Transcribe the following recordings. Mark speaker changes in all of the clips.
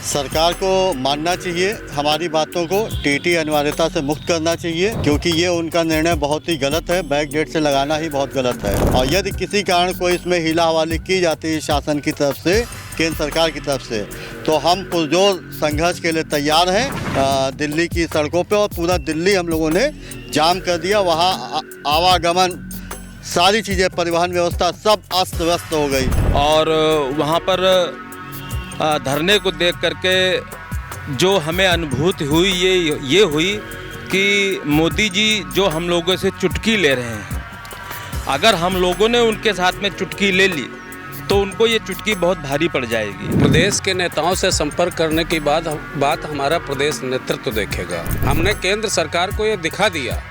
Speaker 1: सरकार को मानना चाहिए, हमारी बातों को टीटी अनिवार्यता से मुक्त करना चाहिए, क्योंकि ये उनका निर्णय बहुत ही गलत है। बैक डेट से लगाना ही बहुत गलत है। और यदि किसी कारण कोई इसमें हीला हवाली की जाती है शासन की तरफ से, केंद्र सरकार की तरफ से, तो हम पुरजोर संघर्ष के लिए तैयार हैं। दिल्ली की सड़कों पर और पूरा दिल्ली हम लोगों ने जाम कर दिया। वहाँ आवागमन, सारी चीज़ें, परिवहन व्यवस्था सब अस्त व्यस्त हो गई।
Speaker 2: और वहाँ पर धरने को देख करके जो हमें अनुभूति हुई ये हुई कि मोदी जी जो हम लोगों से चुटकी ले रहे हैं, अगर हम लोगों ने उनके साथ में चुटकी ले ली तो उनको ये चुटकी बहुत भारी पड़ जाएगी।
Speaker 3: प्रदेश के नेताओं से संपर्क करने की बात हमारा प्रदेश नेतृत्व देखेगा। हमने केंद्र सरकार को ये दिखा दिया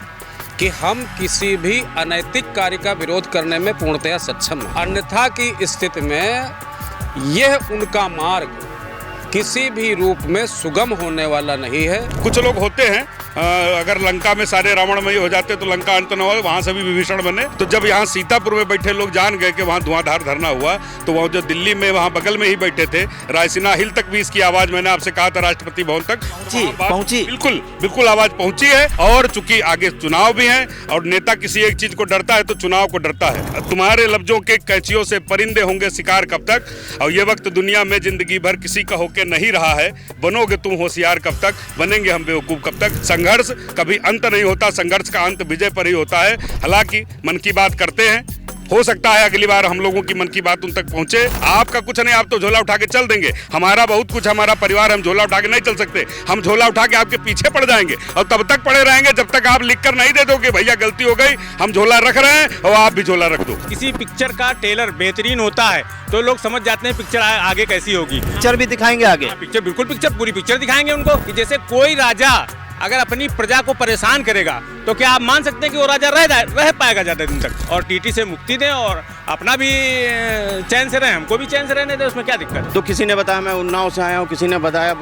Speaker 3: कि हम किसी भी अनैतिक कार्य का विरोध करने में पूर्णतया सक्षम हैं। अन्यथा की स्थिति में यह उनका मार्ग किसी भी रूप में सुगम होने वाला नहीं है।
Speaker 4: कुछ लोग होते हैं, अगर लंका में सारे रावणमयी हो जाते तो लंका अंत न हो, वहाँ से भी विभीषण बने। तो जब यहाँ सीतापुर में बैठे लोग जान गए कि वहाँ धुआंधार धरना हुआ, तो वहाँ जो दिल्ली में वहाँ बगल में ही बैठे थे, रायसीना हिल तक भी इसकी आवाज, मैंने आपसे कहा था, राष्ट्रपति भवन तक पहुंची। बिल्कुल आवाज पहुंची है। और चूंकि आगे चुनाव भी है और नेता किसी एक चीज को डरता है तो चुनाव को डरता है। तुम्हारे लफ्जों के कैंचियों से परिंदे होंगे शिकार कब तक, और ये वक्त दुनिया में जिंदगी भर किसी का होके नहीं रहा है। बनोगे तुम होशियार कब तक, बनेंगे हम बेवकूफ कब तक। संघर्ष कभी अंत नहीं होता, संघर्ष का अंत विजय पर ही होता है। हालांकि मन की बात करते हैं, हो सकता है अगली बार हम लोगों की मन की बात उन तक पहुंचे। आपका कुछ नहीं, आप तो झोला उठा के चल देंगे। हमारा बहुत कुछ, हमारा परिवार, हम झोला उठा के नहीं चल सकते। हम झोला उठा के आपके पीछे पड़ जाएंगे और तब तक पड़े रहेंगे जब तक आप लिख कर नहीं दे दोगे भैया गलती हो गई, हम झोला रख रहे हैं और आप भी झोला रख दो।
Speaker 5: किसी पिक्चर का ट्रेलर बेहतरीन होता है तो लोग समझ जाते हैं पिक्चर आगे कैसी होगी।
Speaker 6: पिक्चर भी दिखाएंगे आगे,
Speaker 5: पिक्चर पूरी पिक्चर दिखाएंगे उनको कि जैसे कोई राजा अगर अपनी प्रजा को परेशान करेगा तो क्या आप मान सकते हैं कि वो राजा रह पाएगा ज़्यादा दिन तक। और टीटी से मुक्ति दें और अपना भी चैन से रहें, हमको भी चैन से रहने दें, उसमें क्या दिक्कत है।
Speaker 6: तो किसी ने बताया मैं उन्नाव से आया हूँ, किसी ने बताया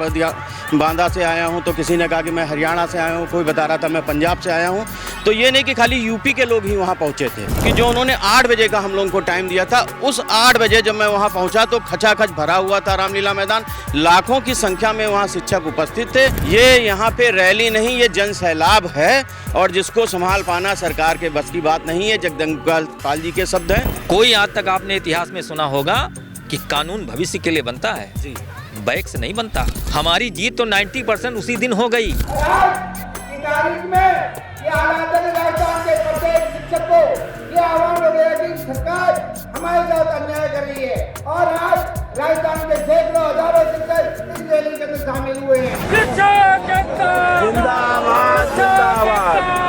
Speaker 6: बांदा से आया हूँ, तो किसी ने कहा कि मैं हरियाणा से आया हूँ, कोई बता रहा था मैं पंजाब से आया हूँ। तो ये नहीं कि खाली यूपी के लोग ही वहाँ पहुँचे थे, कि जो उन्होंने 8 बजे का हम लोगों को टाइम दिया था, उस 8 बजे जब मैं वहाँ पहुँचा तो खचाखच भरा हुआ था रामलीला मैदान। लाखों की संख्या में वहाँ शिक्षक उपस्थित थे। ये यहाँ पे रैली नहीं, ये जन सैलाब है और जिसको संभाल पाना सरकार के बस की बात नहीं है। जगदम्बिका जी के शब्द हैं।
Speaker 7: कोई आज तक आपने इतिहास में सुना होगा कि कानून भविष्य के लिए बनता है जी, बैक से नहीं बनता। हमारी जीत तो 90% उसी दिन हो गई।
Speaker 8: तारीख में ये हालात है, राजस्थान के प्रत्येक शिक्षक को ये आह्वान वगैरह की सरकार हमारे साथ अन्याय कर रही है। और आज राजस्थान के सैकड़ों हजारों शिक्षक इस रैली के अंदर शामिल हुए हैं।
Speaker 6: जिंदाबाद जिंदाबाद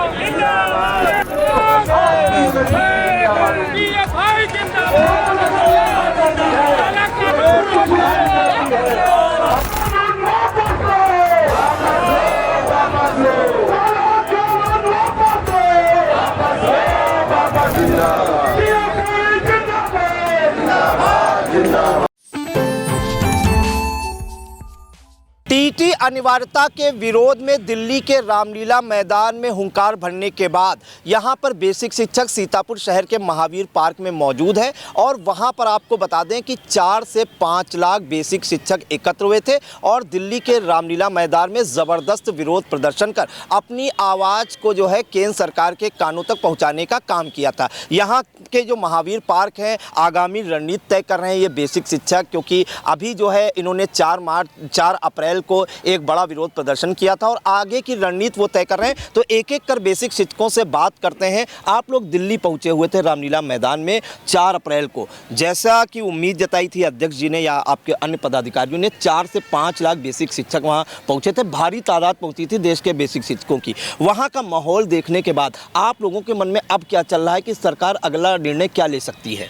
Speaker 6: टीटी अनिवार्यता के विरोध में दिल्ली के रामलीला मैदान में हुंकार भरने के बाद यहां पर बेसिक शिक्षक सीतापुर शहर के महावीर पार्क में मौजूद है। और वहां पर आपको बता दें कि 4 से 5 लाख बेसिक शिक्षक एकत्र हुए थे और दिल्ली के रामलीला मैदान में ज़बरदस्त विरोध प्रदर्शन कर अपनी आवाज़ को जो है केंद्र सरकार के कानों तक पहुँचाने का काम किया था। यहाँ के जो महावीर पार्क हैं, आगामी रणनीति तय कर रहे हैं ये बेसिक शिक्षक, क्योंकि अभी जो है इन्होंने 4 अप्रैल को एक बड़ा विरोध प्रदर्शन किया था और आगे की रणनीति वो तय कर रहे हैं। तो एक एक कर बेसिक शिक्षकों से बात करते हैं। आप लोग दिल्ली पहुंचे हुए थे रामलीला मैदान में 4 अप्रैल को, जैसा कि उम्मीद जताई थी अध्यक्ष जी ने या आपके अन्य पदाधिकारियों ने, 4 से 5 लाख बेसिक शिक्षक वहां पहुंचे थे। भारी तादाद पहुंची थी देश के बेसिक शिक्षकों की। वहां का माहौल देखने के बाद आप लोगों के मन में अब क्या चल रहा है कि सरकार अगला निर्णय क्या ले सकती है?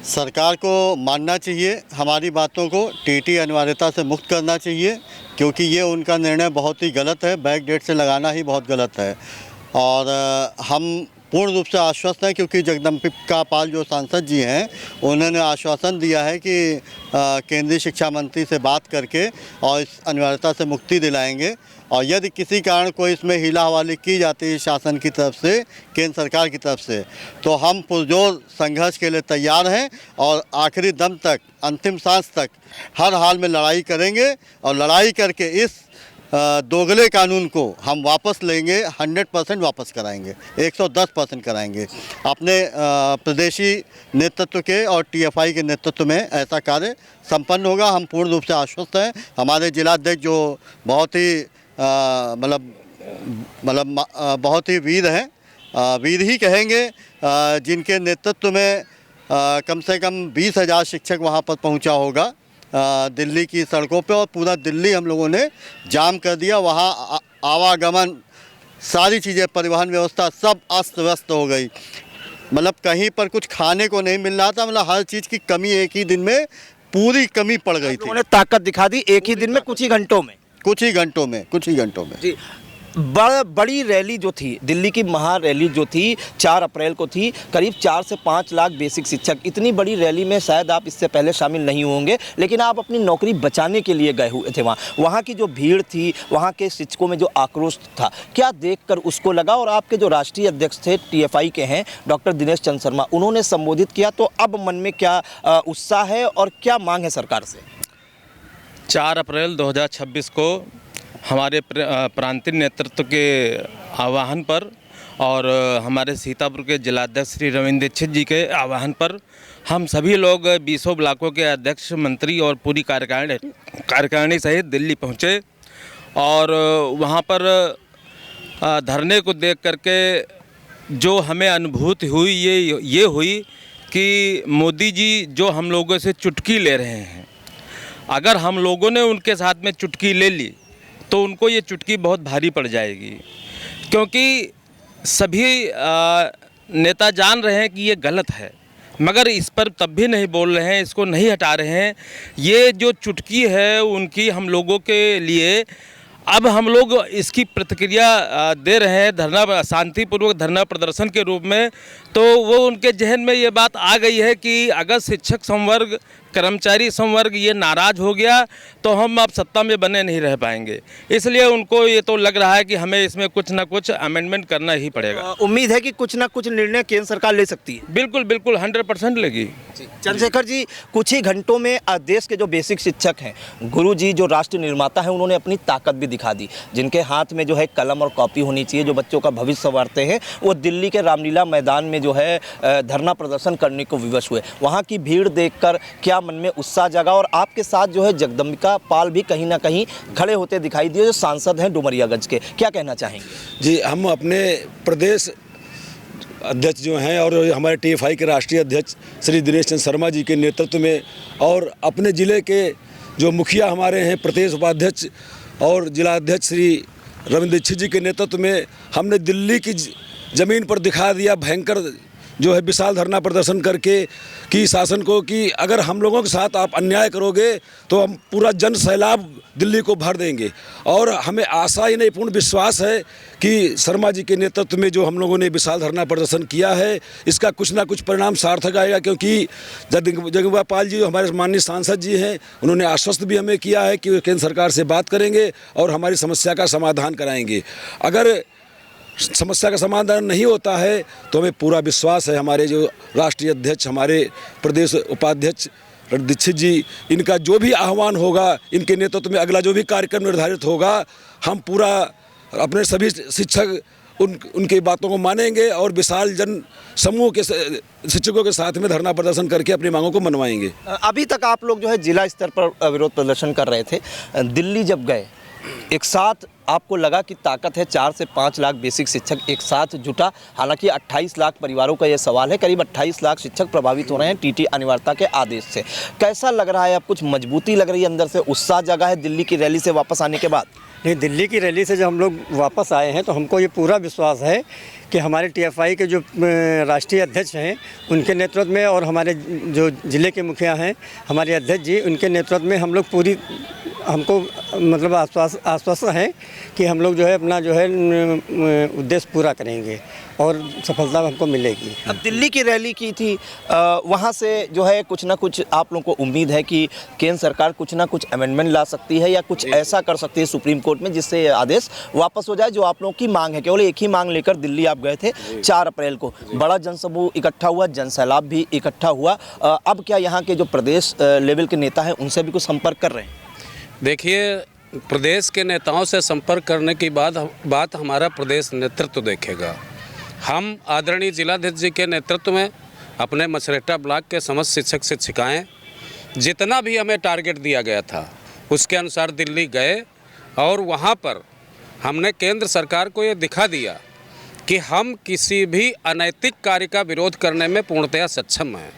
Speaker 1: सरकार को मानना चाहिए, हमारी बातों को टीटी अनिवार्यता से मुक्त करना चाहिए, क्योंकि ये उनका निर्णय बहुत ही गलत है। बैक डेट से लगाना ही बहुत गलत है। और हम पूर्ण रूप से आश्वस्त हैं, क्योंकि जगदम्बिका पाल जो सांसद जी हैं उन्होंने आश्वासन दिया है कि केंद्रीय शिक्षा मंत्री से बात करके और इस अनिवार्यता से मुक्ति दिलाएंगे। और यदि किसी कारण कोई इसमें हीला हवाली की जाती है शासन की तरफ से, केंद्र सरकार की तरफ से, तो हम पुरजोर संघर्ष के लिए तैयार हैं और आखिरी दम तक, अंतिम सांस तक हर हाल में लड़ाई करेंगे। और लड़ाई करके इस दोगले कानून को हम वापस लेंगे, 100% वापस कराएंगे, 110% कराएंगे। अपने प्रदेशी नेतृत्व के और टीएफआई के नेतृत्व में ऐसा कार्य संपन्न होगा। हम पूर्ण रूप से आश्वस्त हैं। हमारे जिलाध्यक्ष जो बहुत ही बहुत ही वीर हैं, वीर ही कहेंगे, जिनके नेतृत्व में कम से कम 20,000 शिक्षक वहाँ पर पहुँचा होगा दिल्ली की सड़कों पे, और पूरा दिल्ली हम लोगों ने जाम कर दिया। वहाँ आवागमन, सारी चीज़ें, परिवहन व्यवस्था सब अस्त व्यस्त हो गई। मतलब कहीं पर कुछ खाने को नहीं मिल रहा था, मतलब हर चीज़ की कमी एक ही दिन में पूरी कमी पड़ गई थी।
Speaker 6: उन्होंने ताकत दिखा दी एक ही दिन में, कुछ ही घंटों में। जी, बड़ी रैली जो थी, दिल्ली की महा रैली जो थी 4 अप्रैल को थी, करीब 4 से 5 लाख बेसिक शिक्षक। इतनी बड़ी रैली में शायद आप इससे पहले शामिल नहीं होंगे, लेकिन आप अपनी नौकरी बचाने के लिए गए हुए थे वहाँ की जो भीड़ थी, वहाँ के शिक्षकों में जो आक्रोश था, क्या देखकर उसको लगा? और आपके जो राष्ट्रीय अध्यक्ष थे टीएफआई के हैं डॉक्टर दिनेश चंद्र शर्मा, उन्होंने संबोधित किया, तो अब मन में क्या उत्साह है और क्या मांग है सरकार से?
Speaker 2: 4 अप्रैल 2026 को हमारे प्रांतीय नेतृत्व के आह्वान पर और हमारे सीतापुर के जिलाध्यक्ष श्री रविंद्र दीक्षित जी के आह्वान पर हम सभी लोग 20 ब्लॉकों के अध्यक्ष, मंत्री और पूरी कार्यकारिणी सहित दिल्ली पहुँचे। और वहाँ पर धरने को देख करके जो हमें अनुभूति हुई ये हुई कि मोदी जी जो हम लोगों से चुटकी ले रहे हैं, अगर हम लोगों ने उनके साथ में चुटकी ले ली तो उनको ये चुटकी बहुत भारी पड़ जाएगी, क्योंकि सभी नेता जान रहे हैं कि ये गलत है, मगर इस पर तब भी नहीं बोल रहे हैं, इसको नहीं हटा रहे हैं। ये जो चुटकी है उनकी हम लोगों के लिए अब हम लोग इसकी प्रतिक्रिया दे रहे हैं धरना, शांतिपूर्वक धरना प्रदर्शन के रूप में। तो वो उनके जहन में ये बात आ गई है कि अगर शिक्षक संवर्ग, कर्मचारी संवर्ग ये नाराज़ हो गया तो हम अब सत्ता में बने नहीं रह पाएंगे। इसलिए उनको ये तो लग रहा है कि हमें इसमें कुछ ना कुछ अमेंडमेंट करना ही पड़ेगा।
Speaker 6: उम्मीद है कि कुछ ना कुछ निर्णय केंद्र सरकार ले सकती है।
Speaker 2: बिल्कुल बिल्कुल 100% लेगी।
Speaker 6: चंद्रशेखर जी, कुछ ही घंटों में देश के जो बेसिक शिक्षक हैं, गुरु जी जो राष्ट्र निर्माता हैं, उन्होंने अपनी ताकत भी दिखा दी। जिनके हाथ में जो है कलम और कॉपी होनी चाहिए, जो बच्चों का भविष्य संवारते हैं, वो दिल्ली के रामलीला मैदान में जो है धरना प्रदर्शन करने को विवश हुए। वहाँ की भीड़ देखकर क्या मन में उत्साह जगा? और आपके साथ जो है जगदम्बिका पाल भी कहीं ना कहीं खड़े होते दिखाई दिए, जो सांसद हैं डुमरियागंज के, क्या कहना चाहेंगे?
Speaker 9: जी, हम अपने प्रदेश अध्यक्ष जो हैं और हमारे टीएफआई के राष्ट्रीय अध्यक्ष श्री दिनेश चंद्र शर्मा जी के नेतृत्व में, और अपने ज़िले के जो मुखिया हमारे हैं, प्रदेश उपाध्यक्ष और जिला अध्यक्ष श्री रविंद्र दीक्षित जी के नेतृत्व में, हमने दिल्ली की ज़मीन पर दिखा दिया भयंकर जो है विशाल धरना प्रदर्शन करके कि शासन को कि अगर हम लोगों के साथ आप अन्याय करोगे तो हम पूरा जन सैलाब दिल्ली को भर देंगे। और हमें आशा ही नहीं, पूर्ण विश्वास है कि शर्मा जी के नेतृत्व में जो हम लोगों ने विशाल धरना प्रदर्शन किया है, इसका कुछ ना कुछ परिणाम सार्थक आएगा। क्योंकि जगदम्बिका पाल जी जो हमारे माननीय सांसद जी हैं, उन्होंने आश्वस्त भी हमें किया है कि केंद्र सरकार से बात करेंगे और हमारी समस्या का समाधान कराएंगे। अगर समस्या का समाधान नहीं होता है तो हमें पूरा विश्वास है, हमारे जो राष्ट्रीय अध्यक्ष, हमारे प्रदेश उपाध्यक्ष दीक्षित जी, इनका जो भी आह्वान होगा, इनके नेतृत्व में अगला जो भी कार्यक्रम निर्धारित होगा, हम पूरा अपने सभी शिक्षक उनकी बातों को मानेंगे और विशाल जन समूह के शिक्षकों के साथ में धरना प्रदर्शन करके अपनी मांगों को मनवाएंगे।
Speaker 6: अभी तक आप लोग जो है जिला स्तर पर विरोध प्रदर्शन कर रहे थे, दिल्ली जब गए एक साथ आपको लगा कि ताकत है, 4 से 5 लाख बेसिक शिक्षक एक साथ जुटा। हालांकि 28 लाख परिवारों का यह सवाल है, करीब 28 लाख शिक्षक प्रभावित हो रहे हैं टीटी अनिवार्यता के आदेश से। कैसा लग रहा है? अब कुछ मजबूती लग रही है अंदर से, उत्साह जगा है दिल्ली की रैली से वापस आने के बाद?
Speaker 10: नहीं, दिल्ली की रैली से जब हम लोग वापस आए हैं तो हमको ये पूरा विश्वास है कि हमारे टीएफआई के जो राष्ट्रीय अध्यक्ष हैं उनके नेतृत्व में और हमारे जो ज़िले के मुखिया हैं, हमारे अध्यक्ष जी, उनके नेतृत्व में हम लोग पूरी हमको मतलब आश्वासन है कि हम लोग जो है अपना जो है उद्देश्य पूरा करेंगे और सफलता हमको मिलेगी।
Speaker 6: अब दिल्ली की रैली की थी, वहाँ से जो है कुछ ना कुछ आप लोगों को उम्मीद है कि केंद्र सरकार कुछ ना कुछ अमेंडमेंट ला सकती है या कुछ ऐसा कर सकती है सुप्रीम कोर्ट में जिससे ये आदेश वापस हो जाए, जो आप लोगों की मांग है। केवल एक ही मांग लेकर दिल्ली आप गए थे 4 अप्रैल को, बड़ा जनसमूह इकट्ठा हुआ, जनसैलाब भी इकट्ठा हुआ। अब क्या यहाँ के जो प्रदेश लेवल के नेता हैं उनसे भी कुछ संपर्क कर रहे हैं?
Speaker 3: देखिए, प्रदेश के नेताओं से संपर्क करने की बात हमारा प्रदेश नेतृत्व देखेगा। हम आदरणीय जिलाध्यक्ष जी के नेतृत्व में अपने मछरेटा ब्लॉक के समस्त शिक्षक शिक्षिकाएँ जितना भी हमें टारगेट दिया गया था उसके अनुसार दिल्ली गए और वहाँ पर हमने केंद्र सरकार को ये दिखा दिया कि हम किसी भी अनैतिक कार्य का विरोध करने में पूर्णतया सक्षम हैं।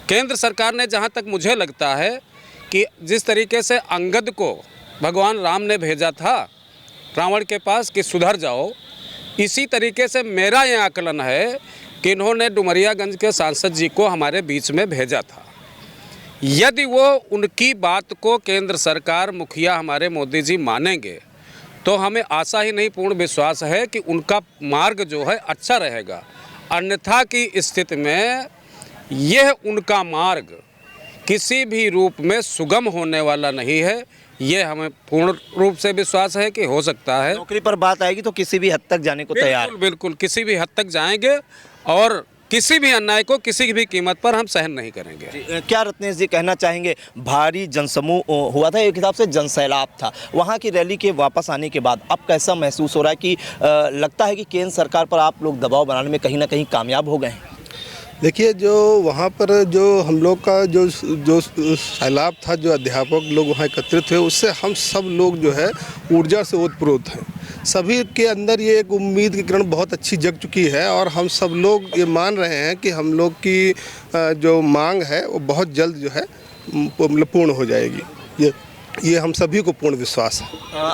Speaker 3: केंद्र सरकार ने, जहाँ तक मुझे लगता है कि जिस तरीके से अंगद को भगवान राम ने भेजा था रावण के पास कि सुधर जाओ, इसी तरीके से मेरा ये आकलन है कि इन्होंने डुमरियागंज के सांसद जी को हमारे बीच में भेजा था। यदि वो उनकी बात को केंद्र सरकार, मुखिया हमारे मोदी जी मानेंगे तो हमें आशा ही नहीं पूर्ण विश्वास है कि उनका मार्ग जो है अच्छा रहेगा। अन्यथा की स्थिति में यह उनका मार्ग किसी भी रूप में सुगम होने वाला नहीं है। ये हमें पूर्ण रूप से विश्वास है कि हो सकता है।
Speaker 6: नौकरी पर बात आएगी तो किसी भी हद तक जाने को तैयार।
Speaker 3: बिल्कुल किसी भी हद तक जाएंगे और किसी भी अन्याय को किसी भी कीमत पर हम सहन नहीं करेंगे।
Speaker 6: क्या रत्नेश जी कहना चाहेंगे? भारी जनसमूह हुआ था, एक हिसाब से जनसैलाब था, वहाँ की रैली के वापस आने के बाद अब कैसा महसूस हो रहा है कि लगता है कि केंद्र सरकार पर आप लोग दबाव बनाने में कहीं ना कहीं कामयाब हो गए हैं?
Speaker 11: देखिए, जो वहाँ पर जो हम लोग का जो सैलाब था, जो अध्यापक लोग वहाँ एकत्रित हुए, उससे हम सब लोग जो है ऊर्जा से ओतप्रोत हैं। सभी के अंदर ये एक उम्मीद की किरण बहुत अच्छी जग चुकी है और हम सब लोग ये मान रहे हैं कि हम लोग की जो मांग है वो बहुत जल्द जो है पूर्ण हो जाएगी। ये हम सभी को पूर्ण विश्वास है।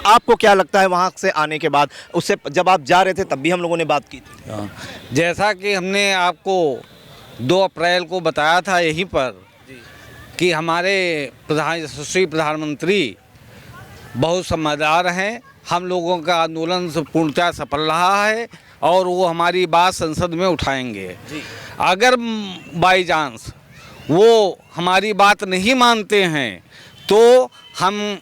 Speaker 6: आपको क्या लगता है वहाँ से आने के बाद? उससे जब आप जा रहे थे तब भी हम लोगों ने बात की थी।
Speaker 12: जैसा कि हमने आपको 2 अप्रैल को बताया था यहीं पर कि हमारे यशस्वी प्रधानमंत्री बहुत समझदार हैं, हम लोगों का आंदोलन पूर्णतः सफल रहा है और वो हमारी बात संसद में उठाएंगे। अगर बाई चांस वो हमारी बात नहीं मानते हैं तो हम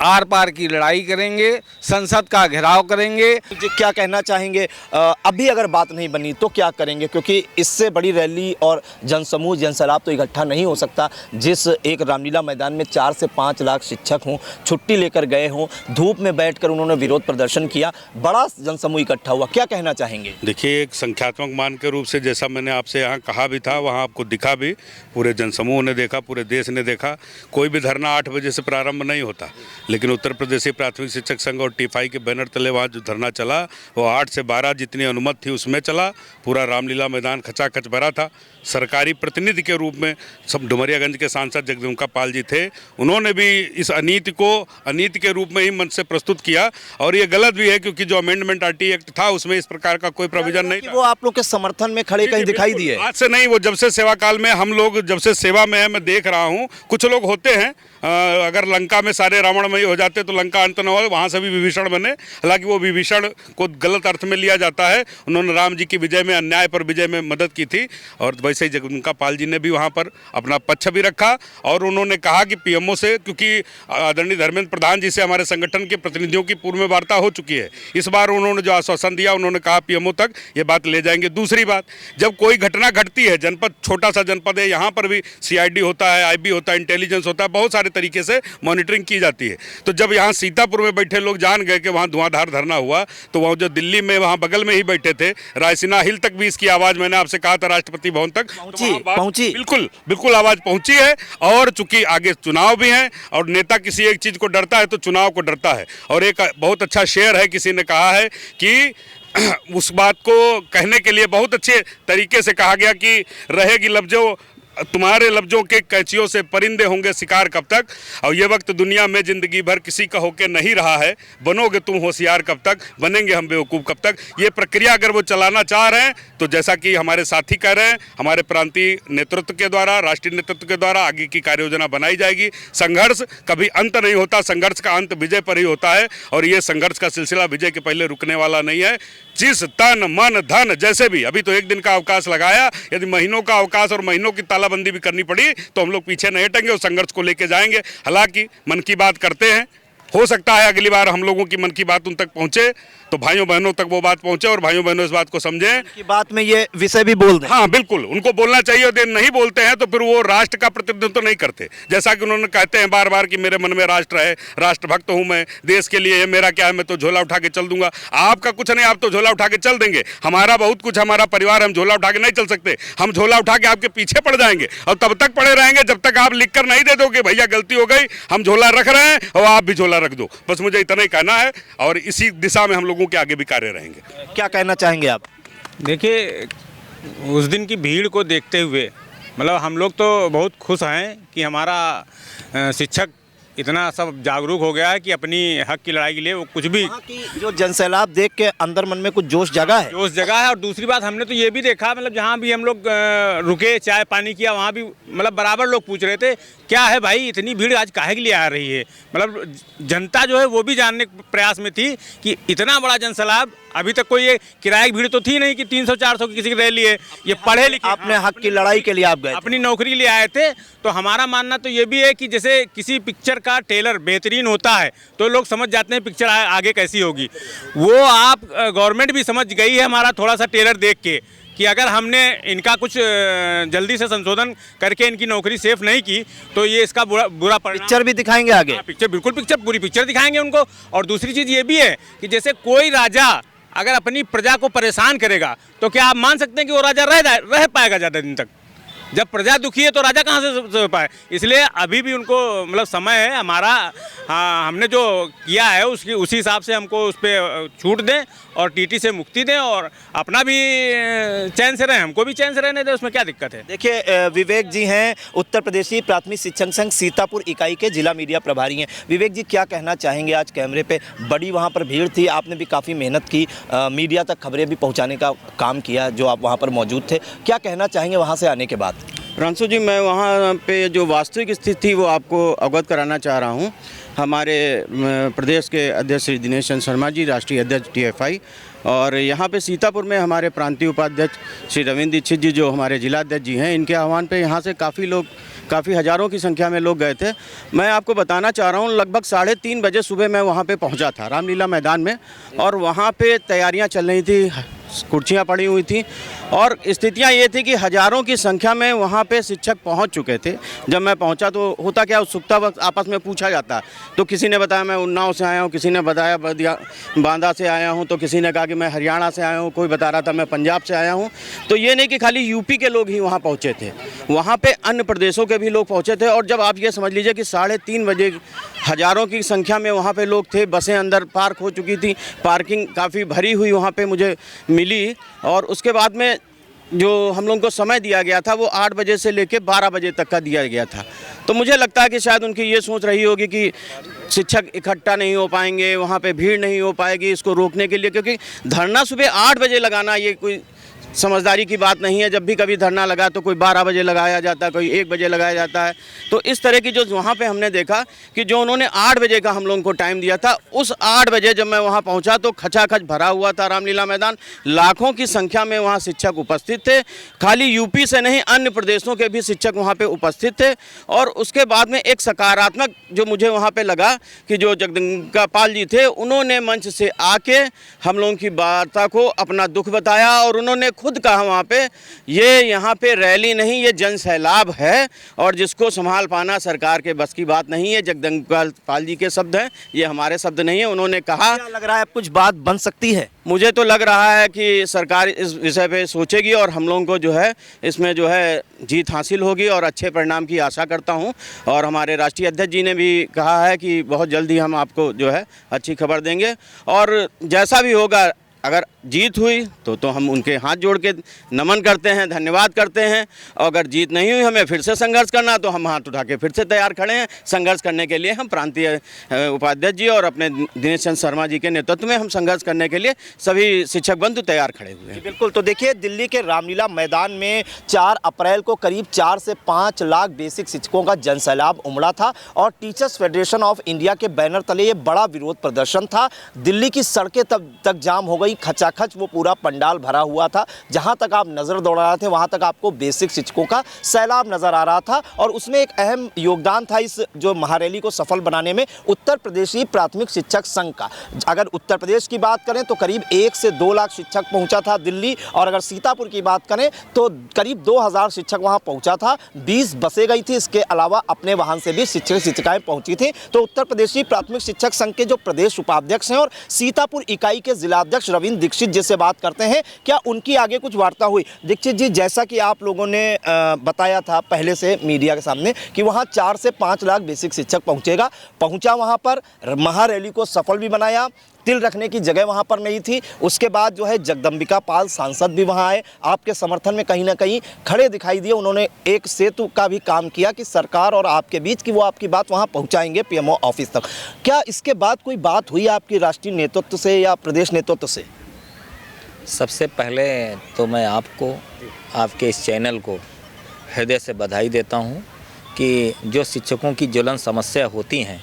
Speaker 12: आर पार की लड़ाई करेंगे, संसद का घेराव करेंगे।
Speaker 6: क्या कहना चाहेंगे? अभी अगर बात नहीं बनी तो क्या करेंगे? क्योंकि इससे बड़ी रैली और जनसमूह, जनसैलाब तो इकट्ठा नहीं हो सकता। जिस एक रामलीला मैदान में 4 से 5 लाख शिक्षक हों, छुट्टी लेकर गए हों, धूप में बैठकर उन्होंने विरोध प्रदर्शन किया, बड़ा जनसमूह इकट्ठा हुआ, क्या कहना चाहेंगे?
Speaker 4: देखिए, एक संख्यात्मक मान के रूप से जैसा मैंने आपसे यहाँ कहा भी था, वहाँ आपको दिखा भी, पूरे जनसमूह ने देखा, पूरे देश ने देखा। कोई भी धरना 8 बजे से प्रारंभ नहीं होता, लेकिन उत्तर प्रदेशी प्राथमिक शिक्षक संघ और टीफाई के बैनर तले वहाँ जो धरना चला वो 8 से 12 जितनी अनुमति थी उसमें चला। पूरा रामलीला मैदान खचाखच भरा था। सरकारी प्रतिनिधि के रूप में सब डुमरियागंज के सांसद जगदम्बिका पाल जी थे, उन्होंने भी इस अनीति को अनीति के रूप में ही मंच से प्रस्तुत किया। और ये गलत भी है क्योंकि जो अमेंडमेंट आरटी एक्ट था उसमें इस प्रकार का कोई प्रोविजन नहीं था।
Speaker 6: वो आप लोग के समर्थन में खड़े कहीं दिखाई दिए?
Speaker 4: आज से नहीं, वो जब से सेवा काल में हम लोग जब से सेवा में है, मैं देख रहा हूँ कुछ लोग होते हैं, अगर लंका में सारे रावणमयी हो जाते तो लंका अंत न हो, वहाँ से भी विभीषण बने। हालांकि वो विभीषण को गलत अर्थ में लिया जाता है। उन्होंने राम जी की विजय में, अन्याय पर विजय में मदद की थी। और वैसे ही जगदम्बिका पाल जी ने भी वहाँ पर अपना पक्ष भी रखा और उन्होंने कहा कि पीएमओ से, क्योंकि आदरणीय धर्मेंद्र प्रधान जी से हमारे संगठन के प्रतिनिधियों की पूर्व में वार्ता हो चुकी है, इस बार उन्होंने जो आश्वासन दिया, उन्होंने कहा पीएमओ तक ये बात ले जाएंगे। दूसरी बात, जब कोई घटना घटती है, जनपद छोटा सा जनपद है, यहाँ पर भी सीआईडी होता है, आईबी होता है, इंटेलिजेंस होता है, बहुत सारे तरीके से मॉनिटरिंग की जाती है। तो जब यहाँ सीतापुर में बैठे लोग जान गए कि वहाँ धुआंधार धरना हुआ, तो वहाँ जो दिल्ली में वहाँ बगल में ही बैठे थे, रायसीना हिल तक भी इसकी आवाज़, मैंने आपसे कहा था राष्ट्रपति भवन तक पहुंची। बिल्कुल आवाज़ पहुंची है। और चूंकि आगे चुनाव भी हैं और नेता किसी एक चीज़ को डरता है तो चुनाव को डरता है। और एक बहुत अच्छा शेर है, किसी ने कहा है कि उस बात को कहने के लिए बहुत अच्छे तरीके से कहा गया कि रहेगी लफ्जो तुम्हारे लफ्जों के कैंचियों से परिंदे होंगे शिकार कब तक, और ये वक्त दुनिया में ज़िंदगी भर किसी का होके नहीं रहा है, बनोगे तुम होशियार कब तक, बनेंगे हम बेवकूफ़ कब तक। ये प्रक्रिया अगर वो चलाना चाह रहे हैं तो जैसा कि हमारे साथी कह रहे हैं, हमारे प्रांतीय नेतृत्व के द्वारा, राष्ट्रीय नेतृत्व के द्वारा आगे की कार्य योजना बनाई जाएगी। संघर्ष कभी अंत नहीं होता, संघर्ष का अंत विजय पर ही होता है, और ये संघर्ष का सिलसिला विजय के पहले रुकने वाला नहीं है। जिस तन मन धन जैसे भी, अभी तो एक दिन का अवकाश लगाया, यदि महीनों का अवकाश और महीनों की तालाबंदी भी करनी पड़ी तो हम लोग पीछे नहीं हटेंगे और संघर्ष को लेके जाएंगे। हालांकि मन की बात करते हैं, हो सकता है अगली बार हम लोगों की मन की बात उन तक पहुंचे तो भाइयों बहनों तक वो बात पहुंचे और भाइयों बहनों इस बात को समझें
Speaker 6: की बात में ये विषय भी बोल दें।
Speaker 4: हाँ बिल्कुल, उनको बोलना चाहिए। यदि नहीं बोलते हैं तो फिर वो राष्ट्र का प्रतिनिधित्व तो नहीं करते। जैसा कि उन्होंने कहते हैं बार बार कि मेरे मन में राष्ट्र है, राष्ट्रभक्त हूँ मैं, देश के लिए मेरा क्या है, मैं तो झोला उठा के चल दूंगा। आपका कुछ नहीं, आप तो झोला उठा के चल देंगे, हमारा बहुत कुछ, हमारा परिवार, हम झोला उठा के नहीं चल सकते। हम झोला उठा के आपके पीछे पड़ जाएंगे और तब तक पड़े रहेंगे जब तक आप लिख कर नहीं दे दोगे भैया गलती हो गई, हम झोला रख रहे हैं और आप भी झोला रख दो। बस मुझे इतना ही कहना है और इसी दिशा में हम लोगों के आगे भी कार्य रहेंगे।
Speaker 6: क्या कहना चाहेंगे आप?
Speaker 5: देखिए, उस दिन की भीड़ को देखते हुए मतलब हम लोग तो बहुत खुश हैं कि हमारा शिक्षक इतना सब जागरूक हो गया है कि अपनी हक की लड़ाई के लिए वो कुछ भी,
Speaker 6: जो जनसैलाब देख के अंदर मन में कुछ जोश जगा है।
Speaker 5: जोश जगा है। और दूसरी बात हमने तो ये भी देखा, मतलब जहाँ भी हम लोग रुके, चाय पानी किया, वहाँ भी मतलब बराबर लोग पूछ रहे थे क्या है भाई इतनी भीड़ आज काहे के लिए आ रही है। मतलब जनता जो है वो भी जानने के प्रयास में थी कि इतना बड़ा जनसैलाब, अभी तक कोई ये किराए की भीड़ तो थी नहीं कि 300-400 की किसी की रैली है। ये पढ़े लिखे,
Speaker 6: अपने हक की लड़ाई के लिए आप गए,
Speaker 5: अपनी नौकरी लिए आए थे। तो हमारा मानना तो ये भी है कि जैसे किसी पिक्चर का ट्रेलर बेहतरीन होता है तो लोग समझ जाते हैं पिक्चर आगे कैसी होगी। वो आप गवर्नमेंट भी समझ गई है हमारा थोड़ा सा ट्रेलर देख के कि अगर हमने इनका कुछ जल्दी से संशोधन करके इनकी नौकरी सेफ नहीं की तो ये इसका बुरा
Speaker 6: पिक्चर भी दिखाएंगे आगे।
Speaker 5: पिक्चर बिल्कुल, पिक्चर पूरी पिक्चर दिखाएंगे उनको। और दूसरी चीज़ ये भी है कि जैसे कोई राजा अगर अपनी प्रजा को परेशान करेगा तो क्या आप मान सकते हैं कि वो राजा रह पाएगा ज़्यादा दिन तक? जब प्रजा दुखी है तो राजा कहाँ से पाए। इसलिए अभी भी उनको मतलब समय है हमारा, हमने जो किया है उसी हिसाब से हमको उस पर छूट दें और टीटी से मुक्ति दें और अपना भी चैन से रहें, हमको भी चैन से रहने दें, उसमें क्या दिक्कत है।
Speaker 6: देखिए, विवेक जी हैं, उत्तर प्रदेशी प्राथमिक शिक्षक संघ सीतापुर इकाई के जिला मीडिया प्रभारी हैं। विवेक जी, क्या कहना चाहेंगे? आज कैमरे पे बड़ी वहाँ पर भीड़ थी, आपने भी काफ़ी मेहनत की, मीडिया तक खबरें भी पहुँचाने का काम किया जो आप वहाँ पर मौजूद थे, क्या कहना चाहेंगे वहाँ से आने के बाद?
Speaker 13: रांसू जी, मैं वहाँ पे जो वास्तविक स्थिति थी वो आपको अवगत कराना चाह रहा हूँ। हमारे प्रदेश के अध्यक्ष श्री दिनेश चंद्र शर्मा जी, राष्ट्रीय अध्यक्ष TFI, और यहाँ पे सीतापुर में हमारे प्रांतीय उपाध्यक्ष श्री रविंद्र दीक्षित जी जो हमारे जिलाध्यक्ष जी हैं, इनके आह्वान पे यहाँ से काफ़ी हज़ारों की संख्या में लोग गए थे। मैं आपको बताना चाह रहा हूँ, लगभग 3:30 बजे सुबह मैं वहाँ पे पहुँचा था रामलीला मैदान में, और वहाँ पे तैयारियाँ चल रही थी, कुर्सियाँ पड़ी हुई थी और स्थितियाँ ये थी कि हज़ारों की संख्या में वहाँ पे शिक्षक पहुँच चुके थे। जब मैं पहुँचा तो होता क्या, उत्सुकता वक्त आपस में पूछा जाता है, तो किसी ने बताया मैं उन्नाव से आया हूँ, किसी ने बताया बांदा से आया हूँ, तो किसी ने कहा कि मैं हरियाणा से आया हूँ, कोई बता रहा था मैं पंजाब से आया हूँ। तो ये नहीं कि खाली यूपी के लोग ही वहाँ पहुँचे थे, वहाँ पर अन्य प्रदेशों के भी लोग पहुँचे थे। और जब आप ये समझ लीजिए कि 3:30 बजे हज़ारों की संख्या में वहाँ पे लोग थे, बसें अंदर पार्क हो चुकी थी, पार्किंग काफ़ी भरी हुई वहाँ पे मुझे मिली। और उसके बाद में जो हम लोगों को समय दिया गया था वो 8 बजे से लेकर 12 बजे तक का दिया गया था। तो मुझे लगता है कि शायद उनकी ये सोच रही होगी कि शिक्षक इकट्ठा नहीं हो पाएंगे, वहाँ पे भीड़ नहीं हो पाएगी, इसको रोकने के लिए, क्योंकि धरना सुबह 8 बजे लगाना ये कोई समझदारी की बात नहीं है। जब भी कभी धरना लगा तो कोई 12 बजे लगाया जाता है, कोई 1 बजे लगाया जाता है। तो इस तरह की जो वहाँ पे हमने देखा कि जो उन्होंने 8 बजे का हम लोगों को टाइम दिया था, उस 8 बजे जब मैं वहाँ पहुँचा तो खचाखच भरा हुआ था रामलीला मैदान, लाखों की संख्या में वहाँ शिक्षक उपस्थित थे। खाली यूपी से नहीं, अन्य प्रदेशों के भी शिक्षक वहाँ पर उपस्थित थे। और उसके बाद में एक सकारात्मक जो मुझे वहाँ पर लगा कि जो जगदम्बिका पाल जी थे, उन्होंने मंच से आके हम लोगों की वार्ता को अपना दुख बताया और उन्होंने खुद कहा वहाँ पे, ये यहाँ पे रैली नहीं, ये जन सैलाब है और जिसको संभाल पाना सरकार के बस की बात नहीं है। जगदम्बिका पाल जी के शब्द हैं, ये हमारे शब्द नहीं है। उन्होंने कहा,
Speaker 6: क्या लग रहा है कुछ बात बन सकती है?
Speaker 13: मुझे तो लग रहा है कि सरकार इस विषय पे सोचेगी और हम लोगों को जो है इसमें जो है जीत हासिल होगी और अच्छे परिणाम की आशा करता हूं। और हमारे राष्ट्रीय अध्यक्ष जी ने भी कहा है कि बहुत जल्दी हम आपको जो है अच्छी खबर देंगे और जैसा भी होगा अगर जीत हुई तो हम उनके हाथ जोड़ के नमन करते हैं, धन्यवाद करते हैं। और अगर जीत नहीं हुई, हमें फिर से संघर्ष करना, तो हम हाथ उठा के फिर से तैयार खड़े हैं। संघर्ष करने के लिए हम प्रांतीय उपाध्यक्ष जी और अपने दिनेश चंद्र शर्मा जी के नेतृत्व में हम संघर्ष करने के लिए सभी शिक्षक बंधु तैयार खड़े हुए हैं।
Speaker 6: बिल्कुल। तो देखिए, दिल्ली के रामलीला मैदान में 4 अप्रैल को करीब 4 से 5 लाख बेसिक शिक्षकों का जनसैलाब उमड़ा था और टीचर्स फेडरेशन ऑफ इंडिया के बैनर तले ये बड़ा विरोध प्रदर्शन था। दिल्ली की सड़कें तब तक जाम हो गई, खचाखच वो पूरा पंडाल भरा हुआ था। जहां तक आप नज़र दौड़ा रहे थे वहां तक आपको बेसिक शिक्षकों का सैलाब नज़र आ रहा था। और उसमें एक अहम योगदान था इस जो महारैली को सफल बनाने में उत्तर प्रदेशी प्राथमिक शिक्षक संघ का। अगर उत्तर प्रदेश की बात करें तो करीब 1 से 2 लाख शिक्षक पहुंचा था दिल्ली, और अगर सीतापुर की बात करें तो करीब 2000 शिक्षक वहां पहुंचा था। 20 बसें गई थी, इसके अलावा अपने वाहन से भी शिक्षक शिक्षिकाएं पहुंची थी। तो उत्तर प्रदेशी प्राथमिक शिक्षक संघ के जो प्रदेश उपाध्यक्ष हैं और सीतापुर इकाई के जिलाध्यक्ष रविंद्र दीक्षित जी से बात करते हैं, क्या उनकी आगे कुछ वार्ता हुई? दीक्षित जी, जैसा कि आप लोगों ने बताया था पहले से मीडिया के सामने कि वहां 4 से 5 लाख बेसिक शिक्षक पहुंचा वहां पर, महारैली को सफल भी बनाया, तिल रखने की जगह वहां पर नहीं थी। उसके बाद जो है जगदम्बिका पाल सांसद भी वहां आए, आपके समर्थन में कहीं ना कहीं खड़े दिखाई दिए। उन्होंने एक सेतु का भी काम किया कि सरकार और आपके बीच की वो आपकी बात वहां पहुंचाएंगे पीएमओ ऑफिस तक। क्या इसके बाद कोई बात हुई आपकी राष्ट्रीय नेतृत्व से या प्रदेश नेतृत्व से?
Speaker 7: सबसे पहले तो मैं आपको, आपके इस चैनल को हृदय से बधाई देता हूँ कि जो शिक्षकों की ज्वलन समस्या होती हैं,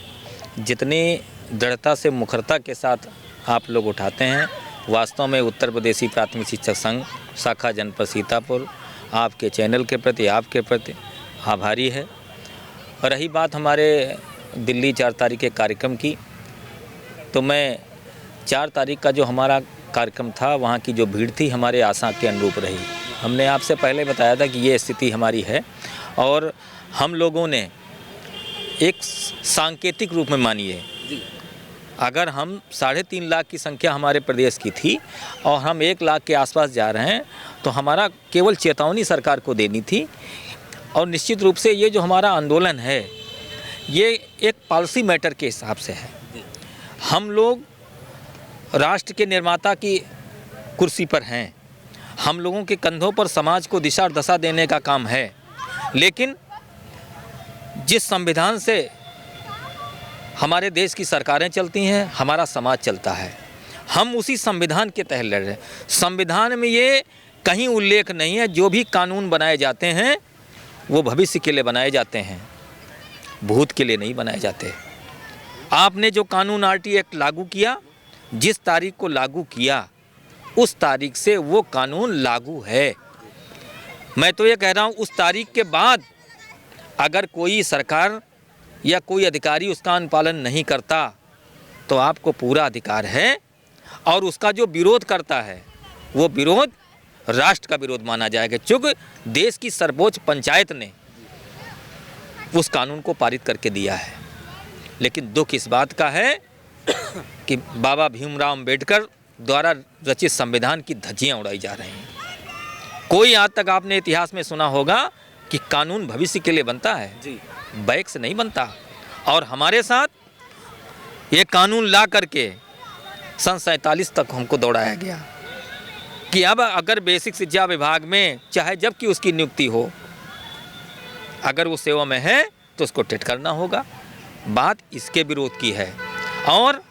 Speaker 7: जितनी दृढ़ता से मुखरता के साथ आप लोग उठाते हैं, वास्तव में उत्तर प्रदेशी प्राथमिक शिक्षक संघ शाखा जनपद सीतापुर आपके चैनल के प्रति, आपके प्रति आभारी है। और रही बात हमारे दिल्ली 4 तारीख के कार्यक्रम की, तो मैं 4 तारीख का जो हमारा कार्यक्रम था, वहाँ की जो भीड़ थी हमारे आशा के अनुरूप रही। हमने आपसे पहले बताया था कि ये स्थिति हमारी है और हम लोगों ने एक सांकेतिक रूप में मानी है। अगर हम 3.5 लाख की संख्या हमारे प्रदेश की थी और हम 1 लाख के आसपास जा रहे हैं, तो हमारा केवल चेतावनी सरकार को देनी थी। और निश्चित रूप से ये जो हमारा आंदोलन है, ये एक पॉलिसी मैटर के हिसाब से है। हम लोग राष्ट्र के निर्माता की कुर्सी पर हैं, हम लोगों के कंधों पर समाज को दिशा और दशा देने का काम है। लेकिन जिस संविधान से हमारे देश की सरकारें चलती हैं, हमारा समाज चलता है, हम उसी संविधान के तहत लड़ रहे हैं। संविधान में ये कहीं उल्लेख नहीं है, जो भी कानून बनाए जाते हैं वो भविष्य के लिए बनाए जाते हैं, भूत के लिए नहीं बनाए जाते। आपने जो कानून RT एक्ट लागू किया, जिस तारीख को लागू किया उस तारीख से वो कानून लागू है। मैं तो ये कह रहा हूँ, उस तारीख के बाद अगर कोई सरकार या कोई अधिकारी उसका अनुपालन नहीं करता तो आपको पूरा अधिकार है, और उसका जो विरोध करता है वो विरोध राष्ट्र का विरोध माना जाएगा। चूँकि देश की सर्वोच्च पंचायत ने उस कानून को पारित करके दिया है। लेकिन दुख इस बात का है कि बाबा भीमराव अम्बेडकर द्वारा रचित संविधान की धज्जियाँ उड़ाई जा रही हैं। कोई आज तक आपने इतिहास में सुना होगा कि कानून भविष्य के लिए बनता है, बैक से नहीं बनता। और हमारे साथ ये कानून ला करके सन 47 तक हमको दौड़ाया गया कि अब अगर बेसिक शिक्षा विभाग में, चाहे जब कि उसकी नियुक्ति हो, अगर वो सेवा में है तो उसको टेट करना होगा। बात इसके विरोध की है। और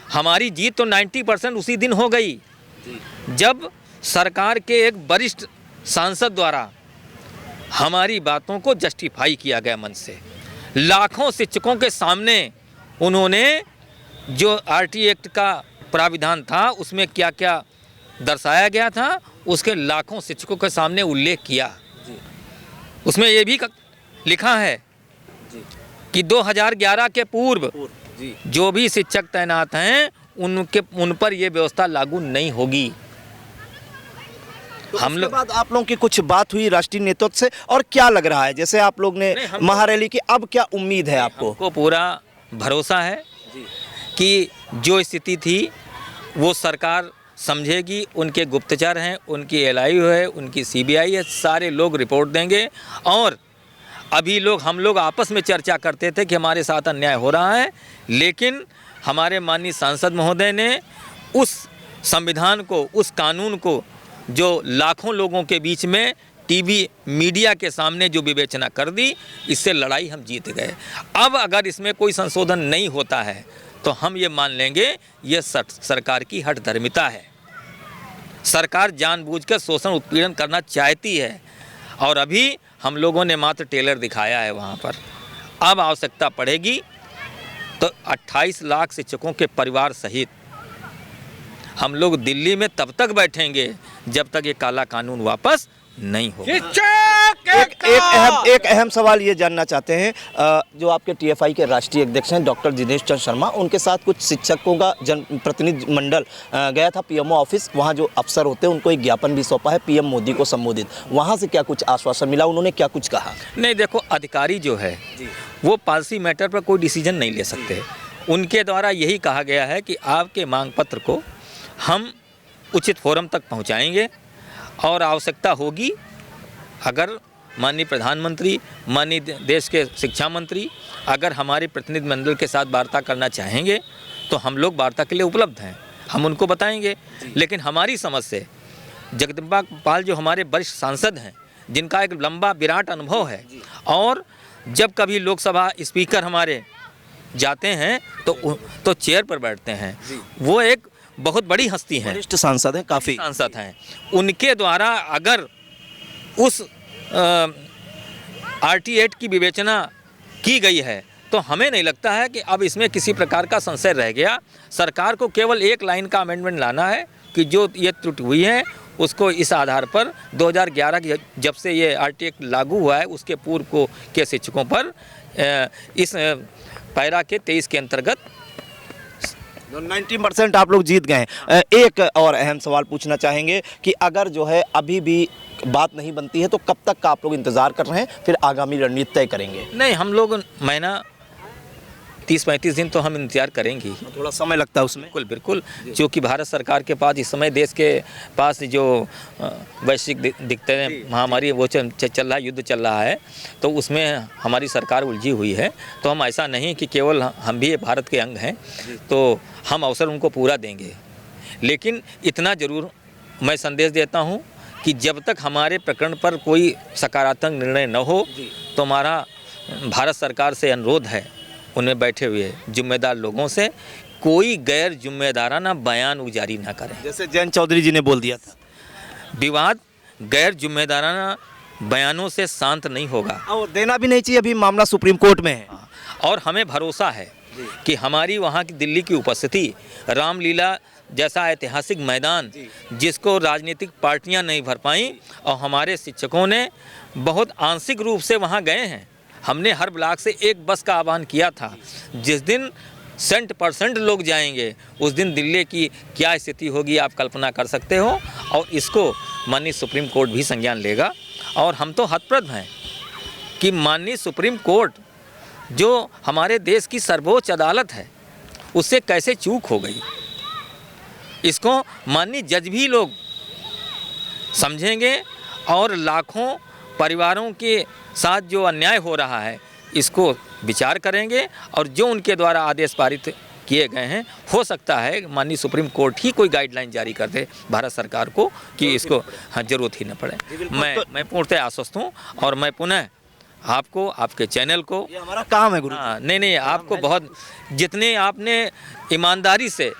Speaker 7: हमारी जीत तो 90% उसी दिन हो गई जब सरकार के एक वरिष्ठ सांसद द्वारा हमारी बातों को जस्टिफाई किया गया मन से। लाखों शिक्षकों के सामने उन्होंने जो RT एक्ट का प्राविधान था उसमें क्या क्या दर्शाया गया था, उसके लाखों शिक्षकों के सामने उल्लेख किया। उसमें ये भी लिखा है कि 2011 के पूर्व जो भी शिक्षक तैनात हैं उन पर ये व्यवस्था लागू नहीं होगी।
Speaker 6: तो हम लोग बाद आप लोगों की कुछ बात हुई राष्ट्रीय नेतृत्व से, और क्या लग रहा है, जैसे आप लोग ने महारैली की, अब क्या उम्मीद है आपको?
Speaker 7: हमको पूरा भरोसा है कि जो स्थिति थी वो सरकार समझेगी। उनके गुप्तचर हैं, उनकी LIU है, उनकी CBI है, सारे लोग रिपोर्ट देंगे। और अभी हम लोग आपस में चर्चा करते थे कि हमारे साथ अन्याय हो रहा है, लेकिन हमारे माननीय सांसद महोदय ने उस संविधान को, उस कानून को जो लाखों लोगों के बीच में टीवी मीडिया के सामने जो विवेचना कर दी, इससे लड़ाई हम जीत गए। अब अगर इसमें कोई संशोधन नहीं होता है तो हम ये मान लेंगे ये सरकार की हठधर्मिता है। सरकार जानबूझकर शोषण उत्पीड़न करना चाहती है और अभी हम लोगों ने मात्र टेलर दिखाया है वहाँ पर। अब आवश्यकता पड़ेगी तो 28 लाख शिक्षकों के परिवार सहित हम लोग दिल्ली में तब तक बैठेंगे जब तक ये काला कानून वापस नहीं हो।
Speaker 6: एक अहम सवाल ये जानना चाहते हैं, जो आपके टीएफआई के राष्ट्रीय अध्यक्ष हैं डॉक्टर दिनेश चंद्र शर्मा, उनके साथ कुछ शिक्षकों का जनप्रतिनिधि मंडल गया था पीएमओ ऑफिस। वहाँ जो अफसर होते हैं उनको एक ज्ञापन भी सौंपा है पीएम मोदी को संबोधित। वहाँ से क्या कुछ आश्वासन मिला, उन्होंने क्या कुछ कहा?
Speaker 7: नहीं, देखो, अधिकारी जो है वो पॉलिसी मैटर पर कोई डिसीजन नहीं ले सकते। उनके द्वारा यही कहा गया है कि आपके मांग पत्र को हम उचित फोरम तक पहुँचाएँगे और आवश्यकता होगी अगर माननीय प्रधानमंत्री, माननीय देश के शिक्षा मंत्री अगर हमारे प्रतिनिधि मंडल के साथ वार्ता करना चाहेंगे तो हम लोग वार्ता के लिए उपलब्ध हैं, हम उनको बताएंगे। लेकिन हमारी समझ से जगदम्बा पाल जो हमारे वरिष्ठ सांसद हैं, जिनका एक लंबा विराट अनुभव है और जब कभी लोकसभा स्पीकर हमारे जाते हैं तो चेयर पर बैठते हैं, वो एक बहुत बड़ी हस्ती हैं,
Speaker 6: वरिष्ठ सांसद हैं, काफ़ी
Speaker 7: सांसद हैं। उनके द्वारा अगर उस RT8 की विवेचना की गई है तो हमें नहीं लगता है कि अब इसमें किसी प्रकार का संशय रह गया। सरकार को केवल एक लाइन का अमेंडमेंट लाना है कि जो ये त्रुटि हुई है उसको इस आधार पर 2011 की जब से ये RT8 लागू हुआ है उसके पूर्व के शिक्षकों पर इस पैरा के 23 के अंतर्गत
Speaker 6: 90% आप लोग जीत गए हैं। एक और अहम सवाल पूछना चाहेंगे कि अगर जो है अभी भी बात नहीं बनती है तो कब तक का आप लोग इंतज़ार कर रहे हैं, फिर आगामी रणनीति तय करेंगे?
Speaker 7: नहीं, हम लोग महीना 30-35 दिन तो हम इंतजार करेंगे।
Speaker 6: थोड़ा समय लगता है उसमें?
Speaker 7: बिल्कुल बिल्कुल, क्योंकि भारत सरकार के पास इस समय देश के पास जो वैश्विक दिक्कतें हैं, महामारी वो चल रहा है, युद्ध चल रहा है, तो उसमें हमारी सरकार उलझी हुई है। तो हम ऐसा नहीं कि केवल हम भी भारत के अंग हैं तो हम अवसर उनको पूरा देंगे। लेकिन इतना ज़रूर मैं संदेश देता हूँ कि जब तक हमारे प्रकरण पर कोई सकारात्मक निर्णय न हो तो हमारा भारत सरकार से अनुरोध है, उनमें बैठे हुए जिम्मेदार लोगों से, कोई गैर जिम्मेदाराना बयान जारी ना करें।
Speaker 6: जैसे जयंत चौधरी जी ने बोल दिया था,
Speaker 7: विवाद गैर जिम्मेदाराना बयानों से शांत नहीं होगा
Speaker 6: और देना भी नहीं चाहिए। अभी मामला सुप्रीम कोर्ट में है
Speaker 7: और हमें भरोसा है कि हमारी वहाँ की दिल्ली की उपस्थिति, रामलीला जैसा ऐतिहासिक मैदान जिसको राजनीतिक पार्टियां नहीं भर पाईं और हमारे शिक्षकों ने बहुत आंशिक रूप से वहाँ गए हैं। हमने हर ब्लॉक से एक बस का आह्वान किया था। जिस दिन 100% लोग जाएंगे उस दिन दिल्ली की क्या स्थिति होगी आप कल्पना कर सकते हो, और इसको माननीय सुप्रीम कोर्ट भी संज्ञान लेगा। और हम तो हतप्रभ हैं कि माननीय सुप्रीम कोर्ट जो हमारे देश की सर्वोच्च अदालत है उससे कैसे चूक हो गई, इसको माननीय जज भी लोग समझेंगे और लाखों परिवारों के साथ जो अन्याय हो रहा है इसको विचार करेंगे और जो उनके द्वारा आदेश पारित किए गए हैं, हो सकता है माननीय सुप्रीम कोर्ट ही कोई गाइडलाइन जारी कर दे भारत सरकार को कि इसको ज़रूरत ही न पड़े। मैं पूर्णतः आश्वस्त हूँ और मैं पुनः आपको, आपके चैनल को,
Speaker 6: ये हमारा काम है गुरु।
Speaker 7: हाँ, नहीं, आपको बहुत, जितने आपने ईमानदारी से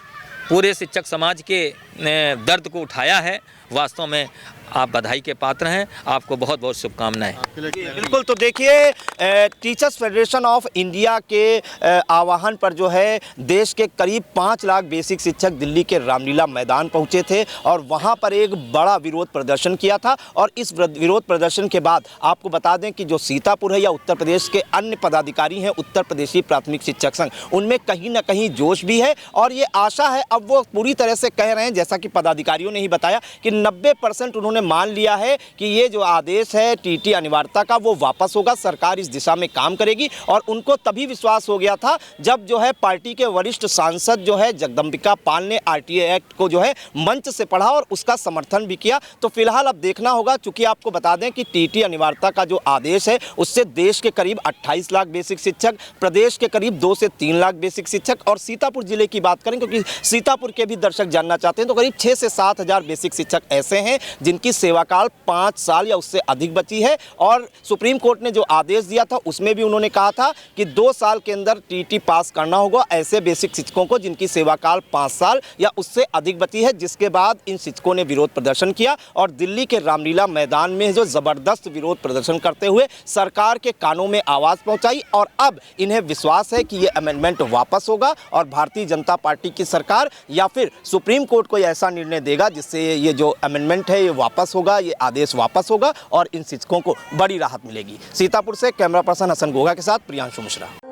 Speaker 7: पूरे शिक्षक समाज के दर्द को उठाया है, वास्तव में आप बधाई के पात्र हैं। आपको बहुत बहुत शुभकामनाएं।
Speaker 6: बिल्कुल, तो देखिए टीचर्स फेडरेशन ऑफ इंडिया के आह्वान पर जो है देश के करीब 5 लाख बेसिक शिक्षक दिल्ली के रामलीला मैदान पहुंचे थे और वहां पर एक बड़ा विरोध प्रदर्शन किया था। और इस विरोध प्रदर्शन के बाद आपको बता दें कि जो सीतापुर है या उत्तर प्रदेश के अन्य पदाधिकारी हैं, उत्तर प्रदेशी प्राथमिक शिक्षक संघ, उनमें कहीं ना कहीं जोश भी है और ये आशा है, अब वो पूरी तरह से कह रहे हैं जैसा कि पदाधिकारियों ने ही बताया कि 90% उन्होंने मान लिया है कि ये जो आदेश है टीटी अनिवार्यता का वो वापस होगा, सरकार इस दिशा में काम करेगी। और उनको तभी विश्वास हो गया था जब जो है पार्टी के वरिष्ठ सांसद जो है जगदम्बिका पाल ने RTA एक्ट को जो है मंच से पढ़ा और उसका समर्थन भी किया। तो फिलहाल अब देखना होगा, चूंकि आपको बता दें कि टीटी अनिवार्यता का जो आदेश है उससे देश के करीब 28 लाख बेसिक शिक्षक, प्रदेश के करीब 2 से 3 लाख बेसिक शिक्षक और सीतापुर जिले की बात करें क्योंकि सीतापुर के भी दर्शक जानना चाहते हैं तो तो करीब 6 से 7 हज़ार बेसिक शिक्षक ऐसे हैं जिनकी सेवाकाल 5 साल या उससे अधिक बची है। और सुप्रीम कोर्ट ने जो आदेश दिया था उसमें भी उन्होंने कहा था कि 2 साल के अंदर टीटी पास करना होगा ऐसे बेसिक शिक्षकों को जिनकी सेवाकाल 5 साल या उससे अधिक बची है। जिसके बाद इन शिक्षकों ने विरोध प्रदर्शन किया और दिल्ली के रामलीला मैदान में जो ज़बरदस्त विरोध प्रदर्शन करते हुए सरकार के कानों में आवाज़ पहुंचाई। और अब इन्हें विश्वास है कि ये अमेंडमेंट वापस होगा और भारतीय जनता पार्टी की सरकार या फिर सुप्रीम कोर्ट कोई ऐसा निर्णय देगा जिससे ये जो अमेंडमेंट है ये वापस होगा, ये आदेश वापस होगा और इन शिक्षकों को बड़ी राहत मिलेगी। सीतापुर से कैमरा पर्सन हसन गोगा के साथ प्रियांशु मिश्रा।